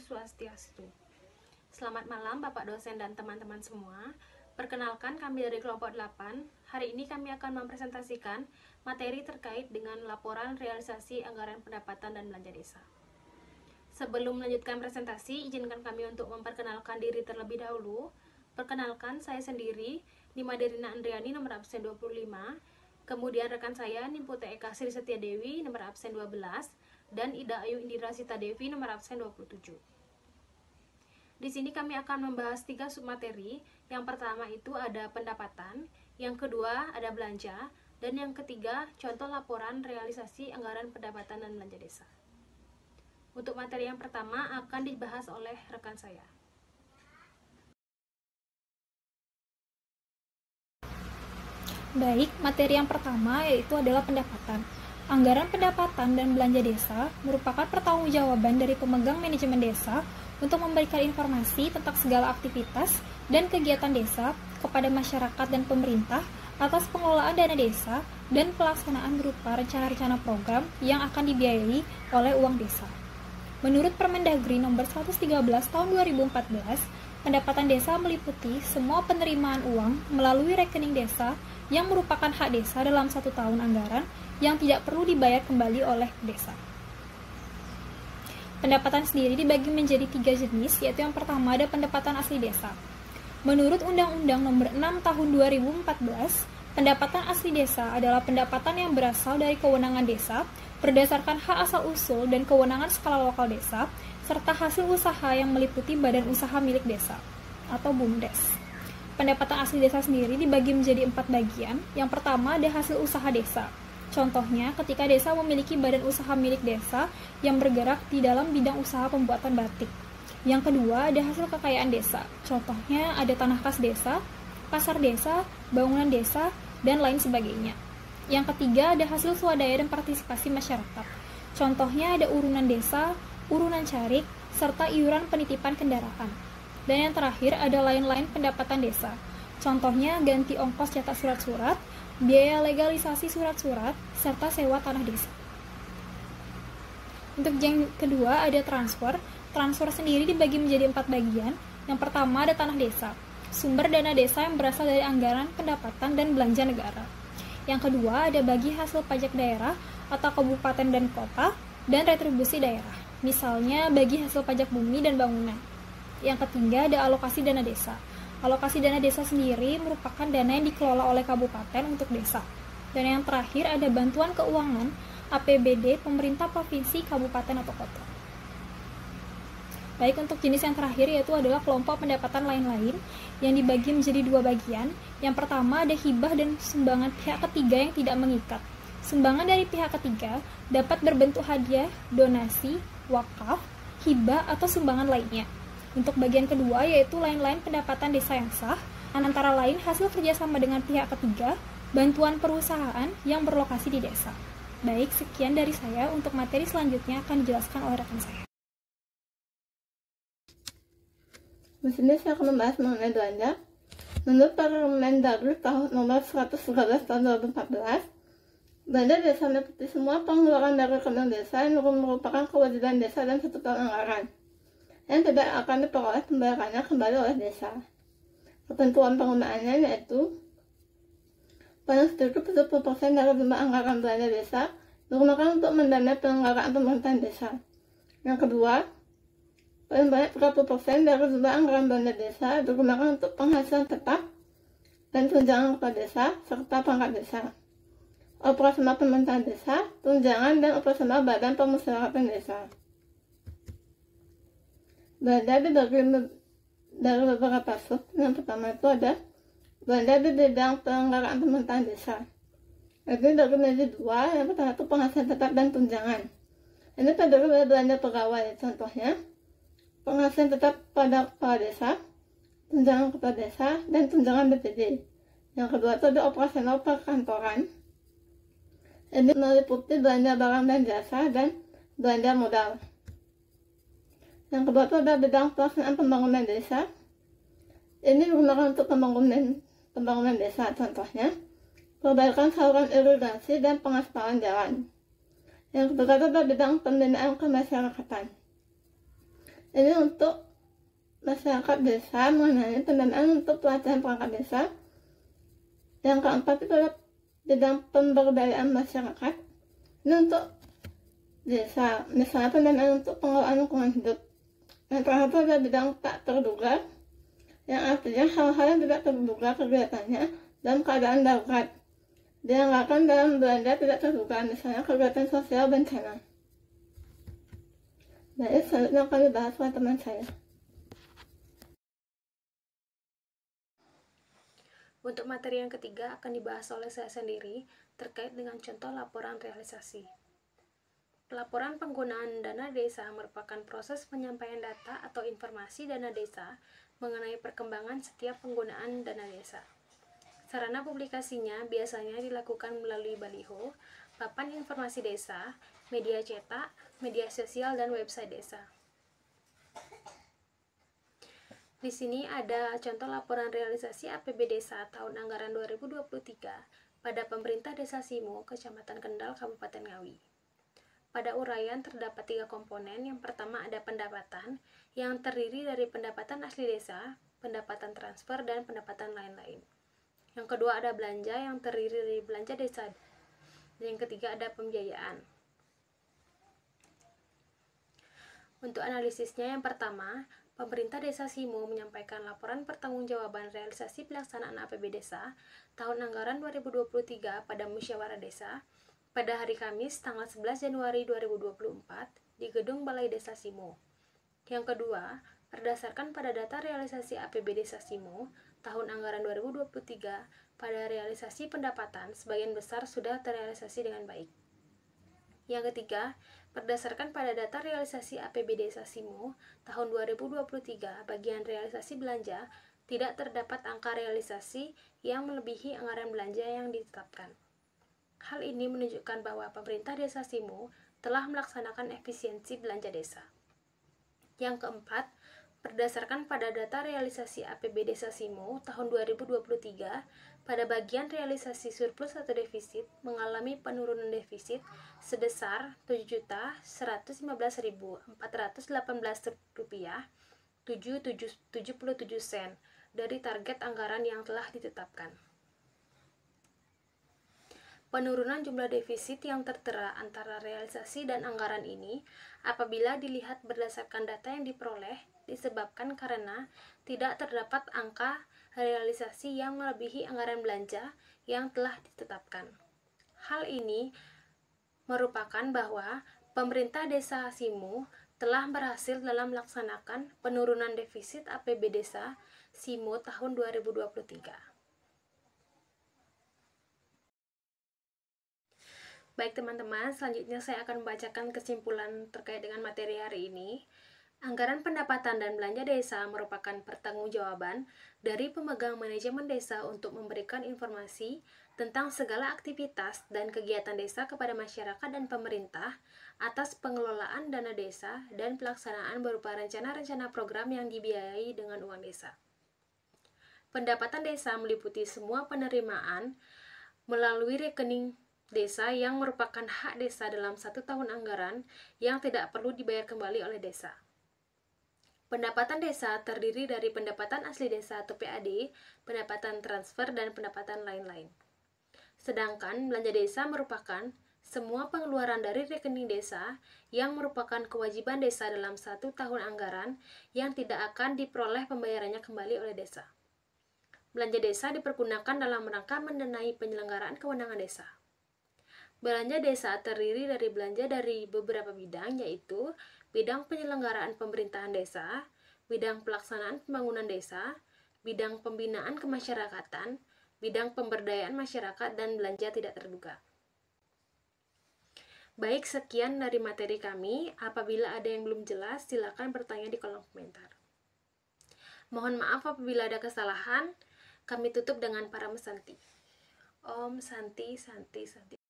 Swastiastu. Selamat malam Bapak dosen dan teman-teman semua. Perkenalkan, kami dari kelompok 8. Hari ini kami akan mempresentasikan materi terkait dengan laporan realisasi anggaran pendapatan dan belanja desa. Sebelum melanjutkan presentasi, izinkan kami untuk memperkenalkan diri terlebih dahulu. Perkenalkan, saya sendiri, Nima Derina Andriani, nomor absen 25. Kemudian rekan saya, Nimputi Eka Sri Setia Dewi, nomor absen 12. Dan Ida Ayu Indira Sita Devi, nomor absen 27. Di sini kami akan membahas 3 submateri. Yang pertama itu ada pendapatan, yang kedua ada belanja, dan yang ketiga contoh laporan realisasi anggaran pendapatan dan belanja desa. Untuk materi yang pertama akan dibahas oleh rekan saya. Baik, materi yang pertama yaitu adalah pendapatan. Anggaran pendapatan dan belanja desa merupakan pertanggungjawaban dari pemegang manajemen desa untuk memberikan informasi tentang segala aktivitas dan kegiatan desa kepada masyarakat dan pemerintah atas pengelolaan dana desa dan pelaksanaan berupa rencana-rencana program yang akan dibiayai oleh uang desa. Menurut Permendagri nomor 113 tahun 2014, pendapatan desa meliputi semua penerimaan uang melalui rekening desa yang merupakan hak desa dalam 1 tahun anggaran yang tidak perlu dibayar kembali oleh desa. Pendapatan sendiri dibagi menjadi 3 jenis, yaitu yang pertama ada pendapatan asli desa. Menurut Undang-Undang nomor 6 tahun 2014, pendapatan asli desa adalah pendapatan yang berasal dari kewenangan desa berdasarkan hak asal-usul dan kewenangan skala lokal desa, serta hasil usaha yang meliputi badan usaha milik desa, atau BUMDes. Pendapatan asli desa sendiri dibagi menjadi 4 bagian. Yang pertama ada hasil usaha desa. Contohnya, ketika desa memiliki badan usaha milik desa yang bergerak di dalam bidang usaha pembuatan batik. Yang kedua ada hasil kekayaan desa. Contohnya ada tanah kas desa, pasar desa, bangunan desa, dan lain sebagainya. Yang ketiga ada hasil swadaya dan partisipasi masyarakat. Contohnya ada urunan desa, urunan carik, serta iuran penitipan kendaraan. Dan yang terakhir ada lain-lain pendapatan desa. Contohnya ganti ongkos cetak surat-surat, biaya legalisasi surat-surat, serta sewa tanah desa. Untuk yang kedua ada transfer. Transfer sendiri dibagi menjadi 4 bagian. Yang pertama ada tanah desa, sumber dana desa yang berasal dari anggaran pendapatan dan belanja negara. Yang kedua ada bagi hasil pajak daerah atau kabupaten dan kota, dan retribusi daerah, misalnya bagi hasil pajak bumi dan bangunan. Yang ketiga ada alokasi dana desa. Alokasi dana desa sendiri merupakan dana yang dikelola oleh kabupaten untuk desa. Dan yang terakhir ada bantuan keuangan APBD pemerintah provinsi, kabupaten atau kota. Baik, untuk jenis yang terakhir yaitu adalah kelompok pendapatan lain-lain yang dibagi menjadi 2 bagian. Yang pertama ada hibah dan sumbangan pihak ketiga yang tidak mengikat. Sumbangan dari pihak ketiga dapat berbentuk hadiah, donasi, wakaf, hibah, atau sumbangan lainnya. Untuk bagian kedua yaitu lain-lain pendapatan desa yang sah, antara lain hasil kerjasama dengan pihak ketiga, bantuan perusahaan yang berlokasi di desa. Baik, sekian dari saya. Untuk materi selanjutnya akan dijelaskan oleh rekan saya. Di sini saya akan membahas mengenai belanja. Menurut Permendagri nomor 113 tahun 2014, belanja desa meliputi semua pengeluaran dari rekening desa yang merupakan kewajiban desa dan 1 tahun anggaran yang tidak akan diperoleh pembayarannya kembali oleh desa. Ketentuan penggunaannya yaitu paling sedikit 70% dari jumlah anggaran belanja desa digunakan untuk mendanai penyelenggaraan pemerintahan desa. Yang kedua, paling banyak 30% dari jumlah anggaran belanja desa digunakan untuk penghasilan tetap dan tunjangan kepala desa serta perangkat desa, operasional pemerintahan desa, tunjangan dan operasional badan pemusyawaratan desa. Belanja dibagi dari beberapa sub. Yang pertama itu ada belanja di bidang penyelenggaraan pemerintahan desa. Ini dibagi menjadi 2. Yang pertama itu penghasilan tetap dan tunjangan. Ini terdiri dari belanja pegawai. Contohnya penghasilan tetap pada kepala desa, tunjangan kepala desa, dan tunjangan BPD. Yang kedua itu ada operasional perkantoran. Ini meliputi belanja barang dan jasa dan belanja modal. Yang kedua itu ada bidang pelaksanaan pembangunan desa. Ini digunakan untuk pembangunan desa, contohnya perbaikan saluran irigasi dan pengaspalan jalan. Yang ketiga itu adalah bidang pembinaan kemasyarakatan. Ini untuk masyarakat desa mengenai pendanaan untuk pelatihan perangkat desa. Yang keempat itu adalah bidang pemberdayaan masyarakat. Ini untuk desa, misalnya pendanaan untuk pengelolaan lingkungan hidup. Yang terakhir itu adalah bidang tak terduga, yang artinya hal-hal yang tidak terduga kegiatannya dalam keadaan darurat, dianggarkan dalam belanja tidak terduga, misalnya kegiatan sosial bencana. Baik, selanjutnya akan dibahas oleh teman saya. Untuk materi yang ketiga akan dibahas oleh saya sendiri terkait dengan contoh laporan realisasi. Pelaporan penggunaan dana desa merupakan proses penyampaian data atau informasi dana desa mengenai perkembangan setiap penggunaan dana desa. Sarana publikasinya biasanya dilakukan melalui baliho, papan informasi desa, media cetak, media sosial, dan website desa. Di sini ada contoh laporan realisasi APB Desa tahun anggaran 2023 pada Pemerintah Desa Simo, Kecamatan Kendal, Kabupaten Ngawi. Pada uraian terdapat 3 komponen. Yang pertama ada pendapatan, yang terdiri dari pendapatan asli desa, pendapatan transfer, dan pendapatan lain-lain. Yang kedua ada belanja, yang terdiri dari belanja desa. Dan yang ketiga ada pembiayaan. Untuk analisisnya, yang pertama, Pemerintah Desa Simo menyampaikan laporan pertanggungjawaban realisasi pelaksanaan APB Desa tahun anggaran 2023 pada Musyawarah Desa pada hari Kamis tanggal 11 Januari 2024 di Gedung Balai Desa Simo. Yang kedua, berdasarkan pada data realisasi APB Desa Simo tahun anggaran 2023 pada realisasi pendapatan sebagian besar sudah terrealisasi dengan baik. Yang ketiga, berdasarkan pada data realisasi APB Desa Simo tahun 2023 bagian realisasi belanja tidak terdapat angka realisasi yang melebihi anggaran belanja yang ditetapkan. Hal ini menunjukkan bahwa pemerintah Desa Simo telah melaksanakan efisiensi belanja desa. Yang keempat, berdasarkan pada data realisasi APB Desa Simo tahun 2023, pada bagian realisasi surplus atau defisit mengalami penurunan defisit sebesar Rp7.415.418,77 dari target anggaran yang telah ditetapkan. Penurunan jumlah defisit yang tertera antara realisasi dan anggaran ini apabila dilihat berdasarkan data yang diperoleh disebabkan karena tidak terdapat angka realisasi yang melebihi anggaran belanja yang telah ditetapkan. Hal ini merupakan bahwa pemerintah Desa Simo telah berhasil dalam melaksanakan penurunan defisit APB Desa Simo tahun 2023. Baik teman-teman, selanjutnya saya akan membacakan kesimpulan terkait dengan materi hari ini. Anggaran pendapatan dan belanja desa merupakan pertanggungjawaban dari pemegang manajemen desa untuk memberikan informasi tentang segala aktivitas dan kegiatan desa kepada masyarakat dan pemerintah atas pengelolaan dana desa dan pelaksanaan berupa rencana-rencana program yang dibiayai dengan uang desa. Pendapatan desa meliputi semua penerimaan melalui rekening desa yang merupakan hak desa dalam 1 tahun anggaran yang tidak perlu dibayar kembali oleh desa. Pendapatan desa terdiri dari pendapatan asli desa atau PAD, pendapatan transfer, dan pendapatan lain-lain. Sedangkan belanja desa merupakan semua pengeluaran dari rekening desa yang merupakan kewajiban desa dalam 1 tahun anggaran yang tidak akan diperoleh pembayarannya kembali oleh desa. Belanja desa dipergunakan dalam rangka mendanai penyelenggaraan kewenangan desa. Belanja desa terdiri dari belanja dari beberapa bidang, yaitu bidang penyelenggaraan pemerintahan desa, bidang pelaksanaan pembangunan desa, bidang pembinaan kemasyarakatan, bidang pemberdayaan masyarakat, dan belanja tidak terduga. Baik, sekian dari materi kami. Apabila ada yang belum jelas, silakan bertanya di kolom komentar. Mohon maaf apabila ada kesalahan. Kami tutup dengan para mesanti. Om Santi Santi Santi.